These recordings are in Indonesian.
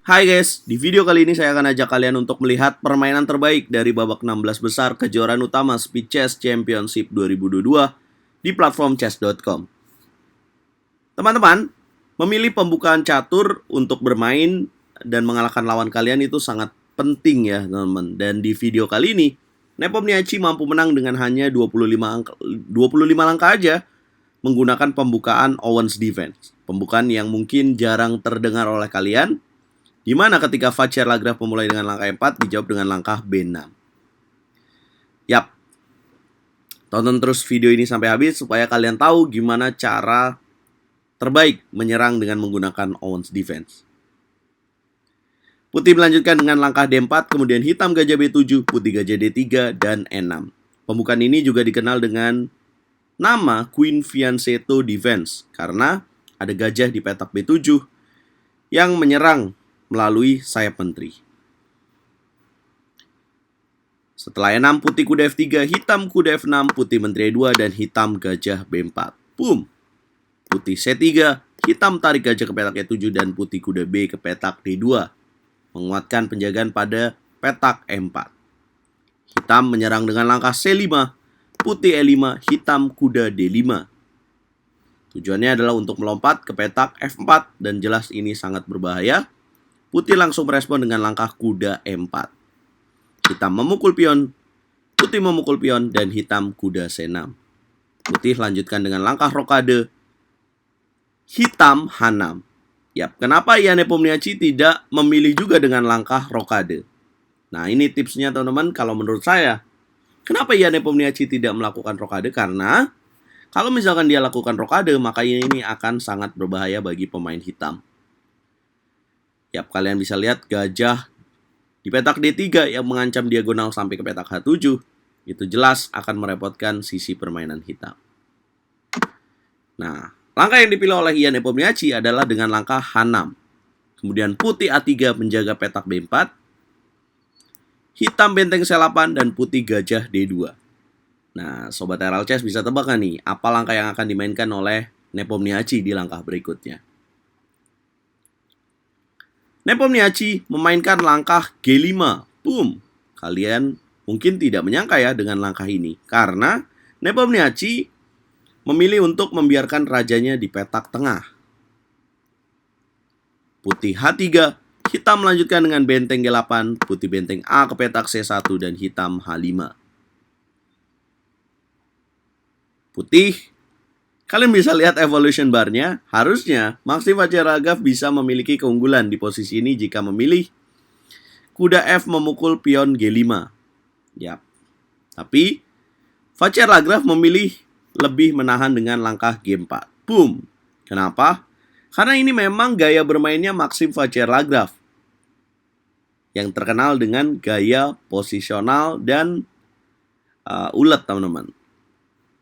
Hai guys, di video kali ini saya akan ajak kalian untuk melihat permainan terbaik dari babak 16 besar kejuaraan utama Speed Chess Championship 2022 di platform chess.com. Teman-teman, memilih pembukaan catur untuk bermain dan mengalahkan lawan kalian itu sangat penting ya teman-teman. Dan di video kali ini, Nepomniachtchi mampu menang dengan hanya 25 langkah aja menggunakan pembukaan Owen's Defense. Pembukaan yang mungkin jarang terdengar oleh kalian, di mana ketika Vaclav memulai dengan langkah 4, dijawab dengan langkah B6. Yap, tonton terus video ini sampai habis supaya kalian tahu gimana cara terbaik menyerang dengan menggunakan Owen's Defense. Putih melanjutkan dengan langkah D4, kemudian hitam gajah B7, putih gajah D3, dan E6. Pembukaan ini juga dikenal dengan nama Queen Fianchetto Defense, karena ada gajah di petak B7 yang menyerang melalui sayap menteri. Setelah E6, putih kuda F3, hitam kuda F6, putih menteri E2, dan hitam gajah B4. Boom! Putih C3, hitam tarik gajah ke petak E7, dan putih kuda B ke petak D2. Menguatkan penjagaan pada petak E4. Hitam menyerang dengan langkah C5, putih E5, hitam kuda D5. Tujuannya adalah untuk melompat ke petak F4, dan jelas ini sangat berbahaya. Putih langsung merespon dengan langkah kuda E4. Hitam memukul pion, putih memukul pion, dan hitam kuda C6. Putih lanjutkan dengan langkah rokade, hitam H6. Yap, kenapa Nepomniachtchi tidak memilih juga dengan langkah rokade? Nah, ini tipsnya teman-teman kalau menurut saya. Kenapa Nepomniachtchi tidak melakukan rokade? Karena kalau misalkan dia lakukan rokade, maka ini akan sangat berbahaya bagi pemain hitam. Yap, kalian bisa lihat gajah di petak D3 yang mengancam diagonal sampai ke petak H7. Itu jelas akan merepotkan sisi permainan hitam. Nah, langkah yang dipilih oleh Nepomniachtchi adalah dengan langkah H6. Kemudian putih A3 menjaga petak B4. Hitam benteng C8 dan putih gajah D2. Nah, Sobat RL Chess bisa tebak kan nih, apa langkah yang akan dimainkan oleh Nepomniachtchi di langkah berikutnya. Nepomniachtchi memainkan langkah G5. Boom. Kalian mungkin tidak menyangka ya dengan langkah ini, karena Nepomniachtchi memilih untuk membiarkan rajanya di petak tengah. Putih H3, hitam melanjutkan dengan benteng G8, putih benteng A ke petak C1, dan hitam H5. Putih, kalian bisa lihat evolution bar-nya. Harusnya Maxim Vaclav bisa memiliki keunggulan di posisi ini jika memilih kuda F memukul pion G5. Yap. Tapi Vaclav memilih lebih menahan dengan langkah G4. Boom. Kenapa? Karena ini memang gaya bermainnya Maxim Vaclav, yang terkenal dengan gaya posisional dan ulet, teman-teman.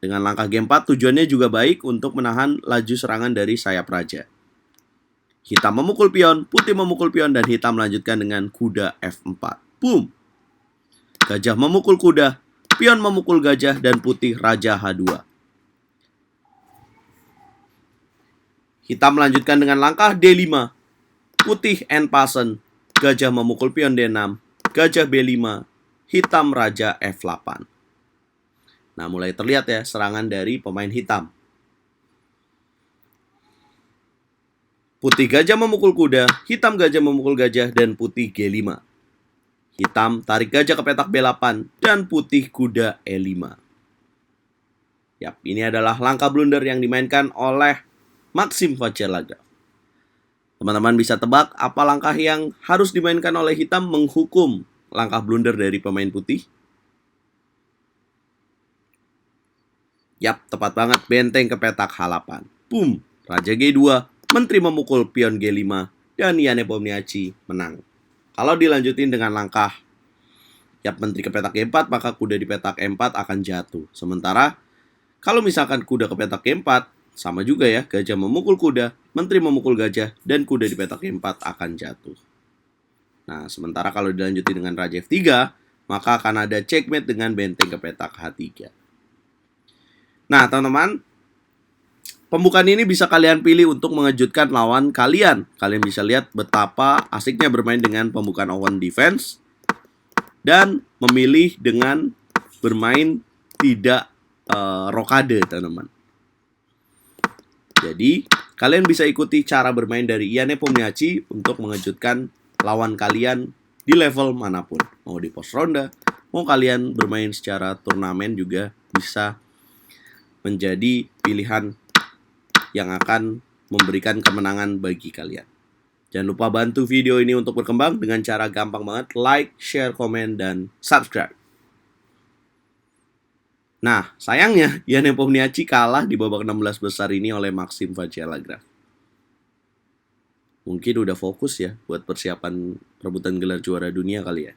Dengan langkah G4 tujuannya juga baik untuk menahan laju serangan dari sayap raja. Hitam memukul pion, putih memukul pion, dan hitam melanjutkan dengan kuda F4. Boom! Gajah memukul kuda, pion memukul gajah, dan putih raja H2. Hitam melanjutkan dengan langkah D5. Putih N pasen, gajah memukul pion D6, gajah B5, hitam raja F8. Nah, mulai terlihat ya serangan dari pemain hitam. Putih gajah memukul kuda, hitam gajah memukul gajah, dan putih G5. Hitam tarik gajah ke petak B8, dan putih kuda E5. Yap, ini adalah langkah blunder yang dimainkan oleh Maxim Vaclav. Teman-teman bisa tebak apa langkah yang harus dimainkan oleh hitam menghukum langkah blunder dari pemain putih? Yap, tepat banget, benteng ke petak H8. Boom, raja G2, menteri memukul pion G5, dan Nepomniachtchi menang. Kalau dilanjutin dengan langkah menteri ke petak G4, maka kuda di petak E4 akan jatuh. Sementara, kalau misalkan kuda ke petak G4, sama juga ya, gajah memukul kuda, menteri memukul gajah, dan kuda di petak G4 akan jatuh. Nah, sementara kalau dilanjutin dengan raja F3, maka akan ada checkmate dengan benteng ke petak H3. Nah, teman-teman, Pembukaan ini bisa kalian pilih untuk mengejutkan lawan kalian. Kalian bisa lihat betapa asiknya bermain dengan pembukaan open defense dan memilih dengan bermain tidak rokade, teman-teman. Jadi, kalian bisa ikuti cara bermain dari Ian Nepomniachtchi untuk mengejutkan lawan kalian di level manapun. Mau di pos ronda, mau kalian bermain secara turnamen juga bisa menjadi pilihan yang akan memberikan kemenangan bagi kalian. Jangan lupa bantu video ini untuk berkembang dengan cara gampang banget. Like, share, komen, dan subscribe. Nah, sayangnya Ian Nepomniachtchi kalah di babak 16 besar ini oleh Maxim Vachier-Lagrave. Mungkin udah fokus ya buat persiapan perebutan gelar juara dunia kali ya.